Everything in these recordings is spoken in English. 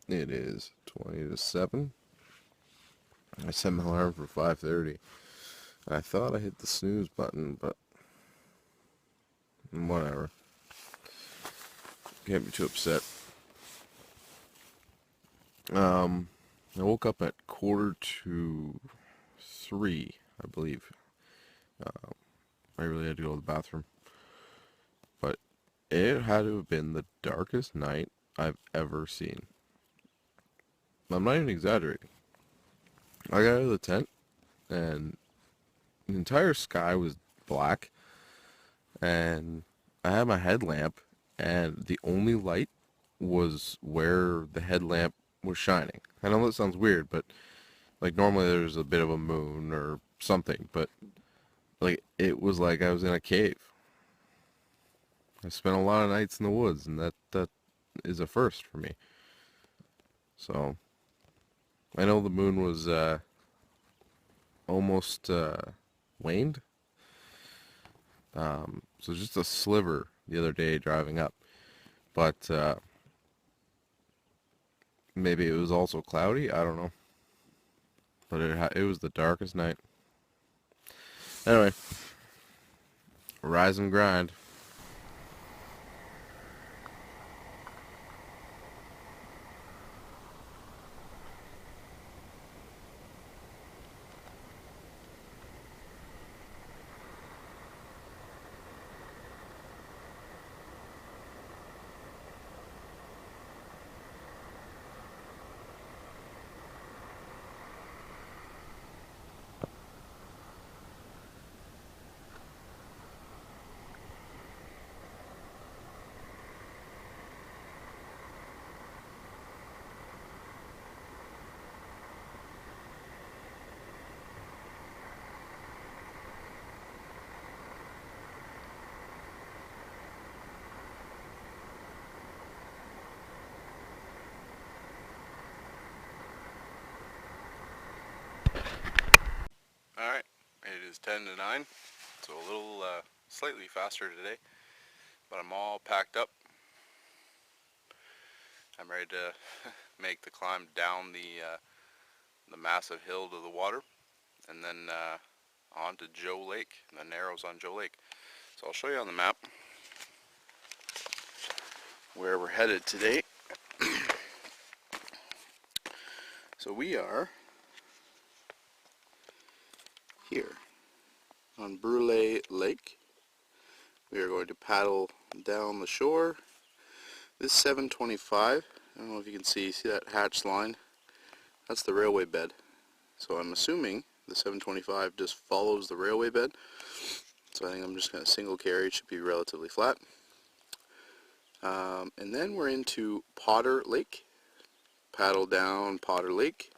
It is 20 to 7. I set my alarm for 5:30. I thought I hit the snooze button, but whatever. Can't be too upset. I woke up at 2:45, I believe. I really had to go to the bathroom. But it had to have been the darkest night I've ever seen. I'm not even exaggerating. I got out of the tent, and the entire sky was black, and I had my headlamp, and the only light was where the headlamp was shining. I know that sounds weird, but like normally there's a bit of a moon or something, but like it was like I was in a cave. I spent a lot of nights in the woods, and that is a first for me. So I know the moon was almost waned. So just a sliver the other day driving up, but maybe it was also cloudy. I don't know, but it was the darkest night. Anyway, rise and grind. Alright, it is 10 to 9, so a little slightly faster today, but I'm all packed up. I'm ready to make the climb down the massive hill to the water, and then on to Joe Lake, and the Narrows on Joe Lake. So I'll show you on the map where we're headed today. So we are here on Brule Lake. We are going to paddle down the shore. This 725, I don't know if you can see that hatched line? That's the railway bed. So I'm assuming the 725 just follows the railway bed. So I think I'm just going to single carry. It should be relatively flat. And then we're into Potter Lake. Paddle down Potter Lake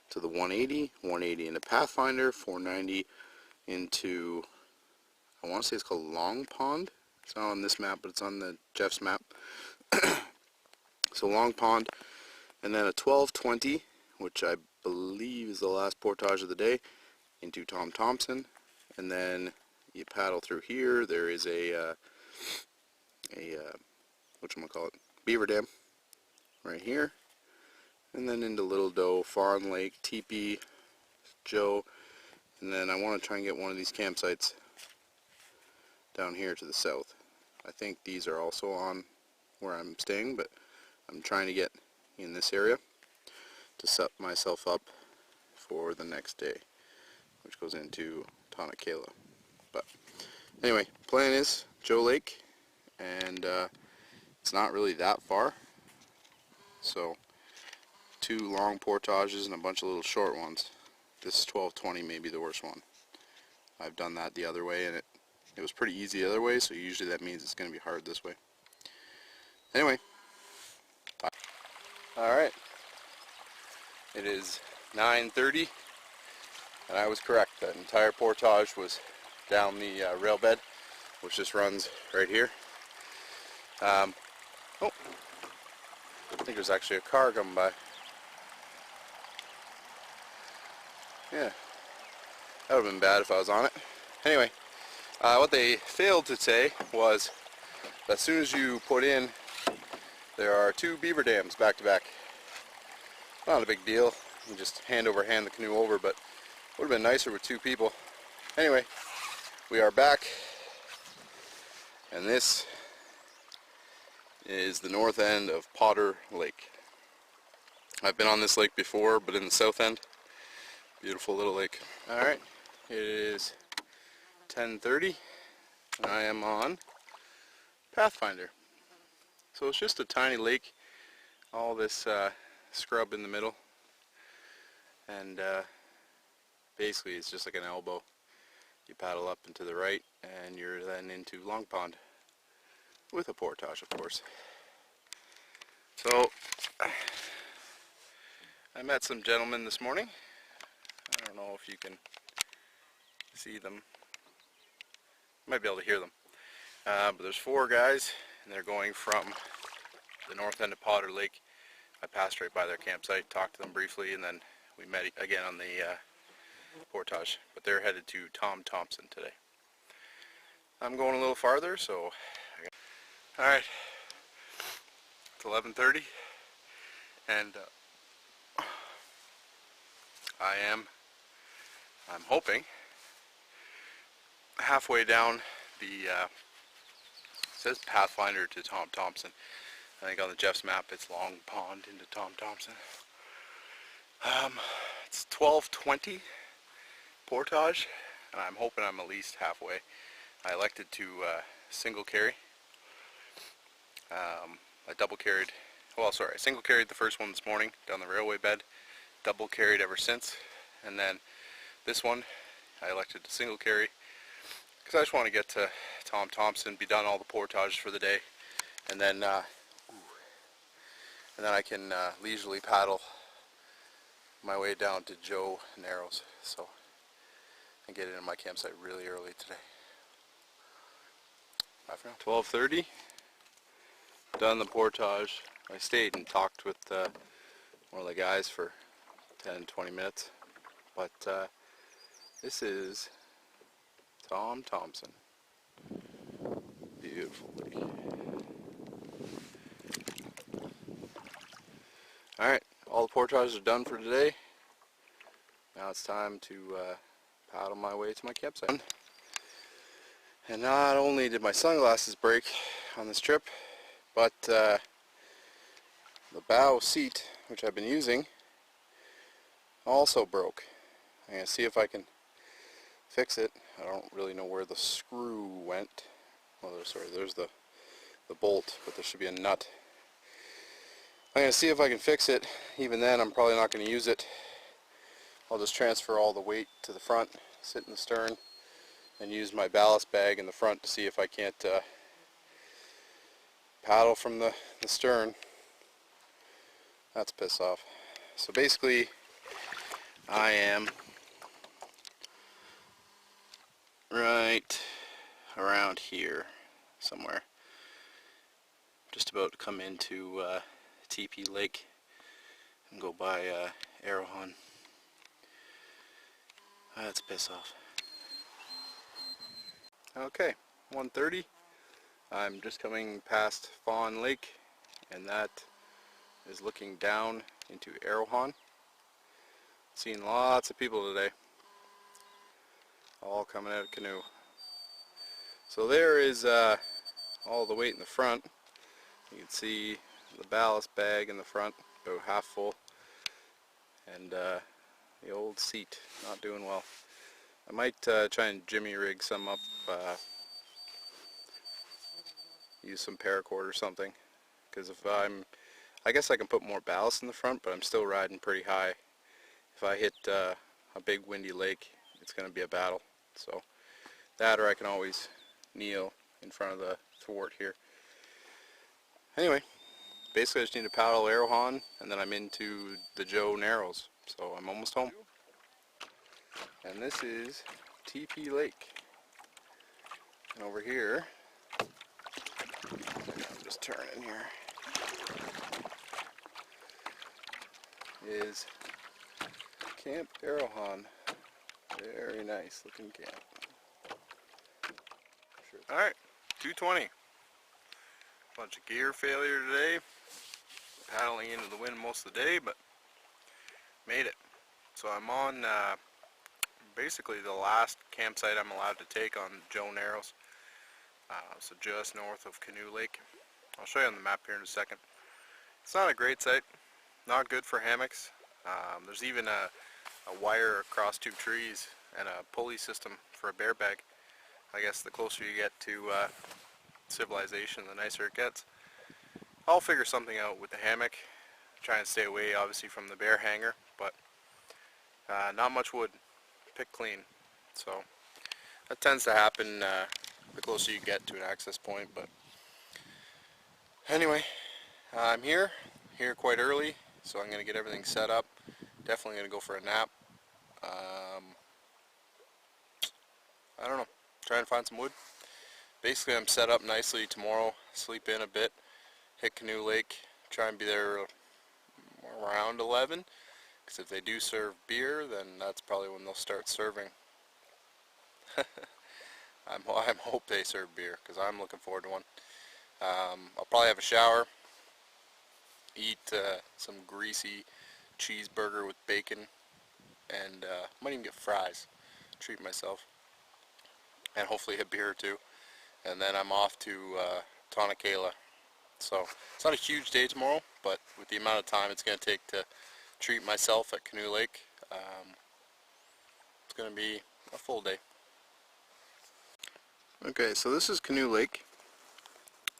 to the 180 into Pathfinder, 490 into, I want to say it's called Long Pond. It's not on this map, but it's on the Jeff's map. So Long Pond, and then a 1220, which I believe is the last portage of the day, into Thomson, and then you paddle through here. There is a whatchamacallit, beaver dam right here, and then into Little Doe, Fawn Lake, Teepee, Joe, and then I want to try and get one of these campsites down here to the south. I think these are also on where I'm staying, but I'm trying to get in this area to set myself up for the next day, which goes into Tonakela. But anyway, plan is Joe Lake, and it's not really that far, so 2 long portages and a bunch of little short ones. This 1220 may be the worst one. I've done that the other way, and it was pretty easy the other way, so usually that means it's going to be hard this way. Anyway, bye. Alright, it is 9:30, and I was correct. That entire portage was down the rail bed, which just runs right here. Oh, I think there's actually a car coming by. Yeah, that would have been bad if I was on it. Anyway, what they failed to say was that as soon as you put in, there are 2 beaver dams back to back. Not a big deal. You just hand over hand the canoe over, but it would have been nicer with 2 people. Anyway, we are back, and this is the north end of Potter Lake. I've been on this lake before, but in the south end. Beautiful little lake. Alright, it is 10:30, and I am on Pathfinder. So it's just a tiny lake, all this scrub in the middle, and basically it's just like an elbow. You paddle up and to the right, and you're then into Long Pond, with a portage, of course. So I met some gentlemen this morning. I don't know if you can see them. You might be able to hear them. But there's 4 guys, and they're going from the north end of Potter Lake. I passed right by their campsite, talked to them briefly, and then we met again on the portage. But they're headed to Thomson today. I'm going a little farther, so... Alright, it's 11:30, and I'm hoping halfway down the it says Pathfinder to Thomson. I think on the Jeff's map it's Long Pond into Thomson. It's 12:20 portage, and I'm hoping I'm at least halfway. I elected to single carry. I double carried, well, sorry, I single carried the first one this morning down the railway bed, double carried ever since, and then this one I elected to single carry because I just want to get to Thomson, be done all the portage for the day, and then I can leisurely paddle my way down to Joe Narrows, so and get into my campsite really early today. Bye for now. 12:30. Done the portage. I stayed and talked with one of the guys for 10-20 minutes, but this is Thomson. Beautiful lake. Alright, all the portages are done for today. Now it's time to paddle my way to my campsite. And not only did my sunglasses break on this trip, but the bow seat, which I've been using, also broke. I'm going to see if I can fix it. I don't really know where the screw went. Oh, sorry, there's the bolt, but there should be a nut. I'm going to see if I can fix it. Even then, I'm probably not going to use it. I'll just transfer all the weight to the front, sit in the stern, and use my ballast bag in the front to see if I can't paddle from the stern. That's piss off. So basically, I am right around here somewhere. Just about to come into TP Lake and go by Arrowhon. That's piss off. Okay, 1:30. I'm just coming past Fawn Lake, and that is looking down into Arrowhon. Seen lots of people today, all coming out of canoe. So there is all the weight in the front. You can see the ballast bag in the front, about half full, and the old seat not doing well. I might try and jimmy rig some up, use some paracord or something, because if I guess I can put more ballast in the front, but I'm still riding pretty high. If I hit a big windy lake, it's going to be a battle. So that, or I can always kneel in front of the thwart here. Anyway, basically I just need to paddle Arrowhon, and then I'm into the Joe Narrows. So I'm almost home. And this is TP Lake. And over here, I'm just turning here, is Camp Arrowhon. Very nice looking camp. Sure. Alright, 2:20. Bunch of gear failure today. Paddling into the wind most of the day, but Made it. So I'm on basically the last campsite I'm allowed to take on Joe Narrows. So just north of Canoe Lake. I'll show you on the map here in a second. It's not a great site, not good for hammocks. There's even a wire across two trees and a pulley system for a bear bag. I guess the closer you get to civilization, the nicer it gets. I'll figure something out with the hammock. Try and stay away obviously from the bear hanger, but not much wood, pick clean. So that tends to happen the closer you get to an access point. But anyway, I'm here quite early, so I'm going to get everything set up. Definitely going to go for a nap. I don't know, try and find some wood. Basically I'm set up nicely tomorrow, sleep in a bit, hit Canoe Lake, try and be there around 11, because if they do serve beer, then that's probably when they'll start serving. I hope they serve beer, because I'm looking forward to one. I'll probably have a shower, eat some greasy cheeseburger with bacon, and might even get fries, treat myself, and hopefully a beer or two, and then I'm off to Tonakela. So it's not a huge day tomorrow, but with the amount of time it's going to take to treat myself at Canoe Lake, it's going to be a full day. Okay, so this is Canoe Lake,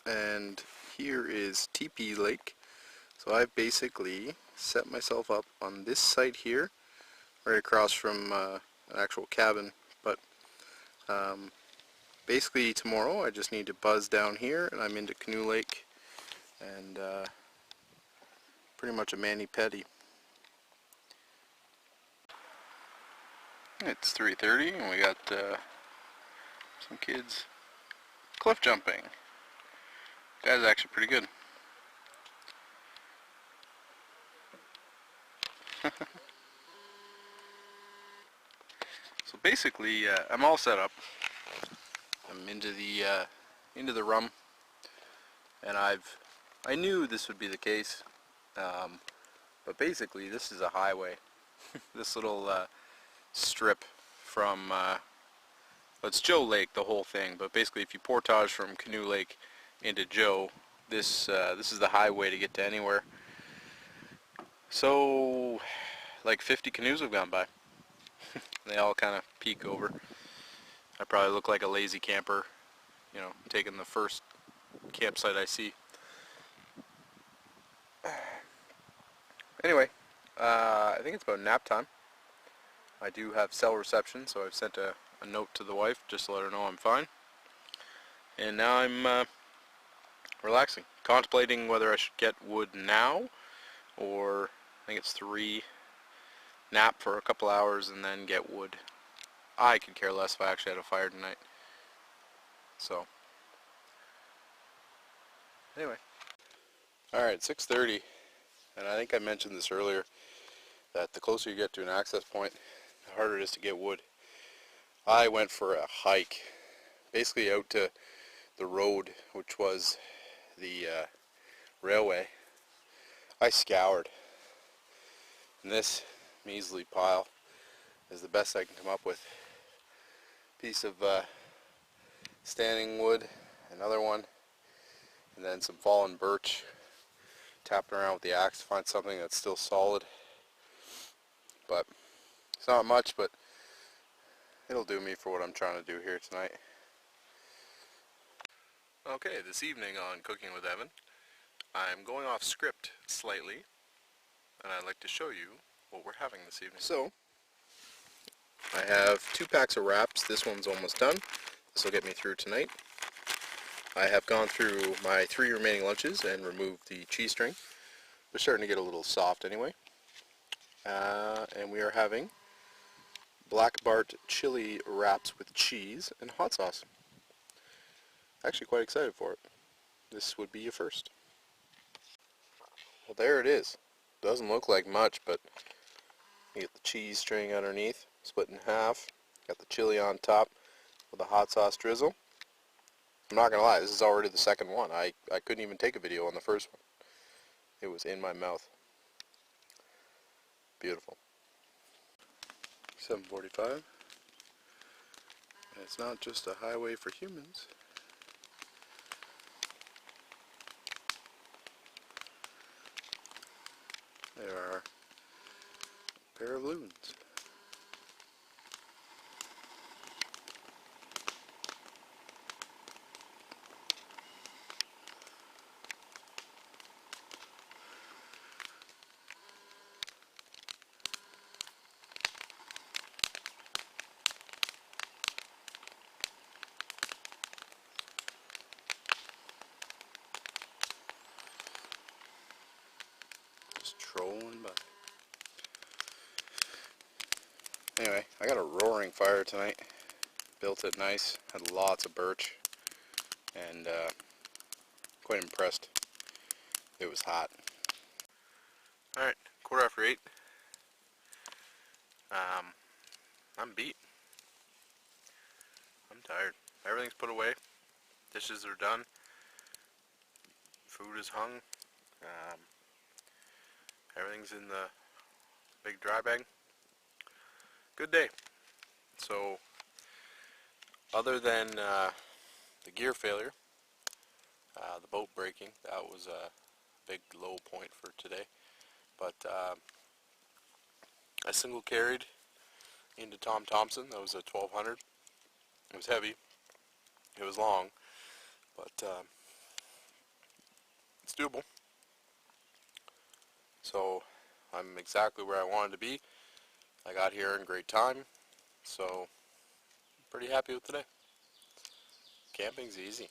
and here is Teepee Lake. So I've basically set myself up on this site here, right across from an actual cabin, but basically tomorrow I just need to buzz down here and I'm into Canoe Lake, and pretty much a mani-pedi. It's 3:30 and we got some kids cliff jumping. Guy's actually pretty good. So basically I'm all set up. I'm into the rum, and I knew this would be the case, but basically this is a highway. This little strip from well, it's Joe Lake, the whole thing, but basically if you portage from Canoe Lake into Joe, this is the highway to get to anywhere. So like 50 canoes have gone by. They all kind of peek over. I probably look like a lazy camper, you know, taking the first campsite I see. Anyway, I think it's about nap time. I do have cell reception, so I've sent a note to the wife just to let her know I'm fine. And now I'm relaxing, contemplating whether I should get wood now, or I think it's 3, nap for a couple hours and then get wood. I could care less if I actually had a fire tonight. So anyway, alright, 6:30, and I think I mentioned this earlier, that the closer you get to an access point, the harder it is to get wood. I went for a hike, basically out to the road, which was the railway. I scoured, and this measly pile is the best I can come up with. Piece of standing wood, another one, and then some fallen birch. Tapping around with the axe to find something that's still solid, but it's not much, but it'll do me for what I'm trying to do here tonight. Okay, this evening on Cooking with Evan, I'm going off script slightly, and I'd like to show you what we're having this evening. So, I have 2 packs of wraps. This one's almost done. This will get me through tonight. I have gone through my 3 remaining lunches and removed the cheese string. They're starting to get a little soft anyway. And we are having Black Bart chili wraps with cheese and hot sauce. Actually quite excited for it. This would be a first. Well, there it is. Doesn't look like much, but you get the cheese string underneath, split in half. Got the chili on top with a hot sauce drizzle. I'm not gonna lie, this is already the second one. I couldn't even take a video on the first one. It was in my mouth. Beautiful. 7:45. And it's not just a highway for humans. There are a pair of loons. Just trolling by. Anyway, I got a roaring fire tonight. Built it nice. Had lots of birch. And quite impressed. It was hot. Alright, 8:15. I'm beat. I'm tired. Everything's put away. Dishes are done. Food is hung. Everything's in the big dry bag. Good day. So, other than the gear failure, the boat breaking, that was a big low point for today. But I single carried into Thomson. That was a 1200. It was heavy. It was long, but it's doable. So I'm exactly where I wanted to be. I got here in great time, so I'm pretty happy with today. Camping's easy.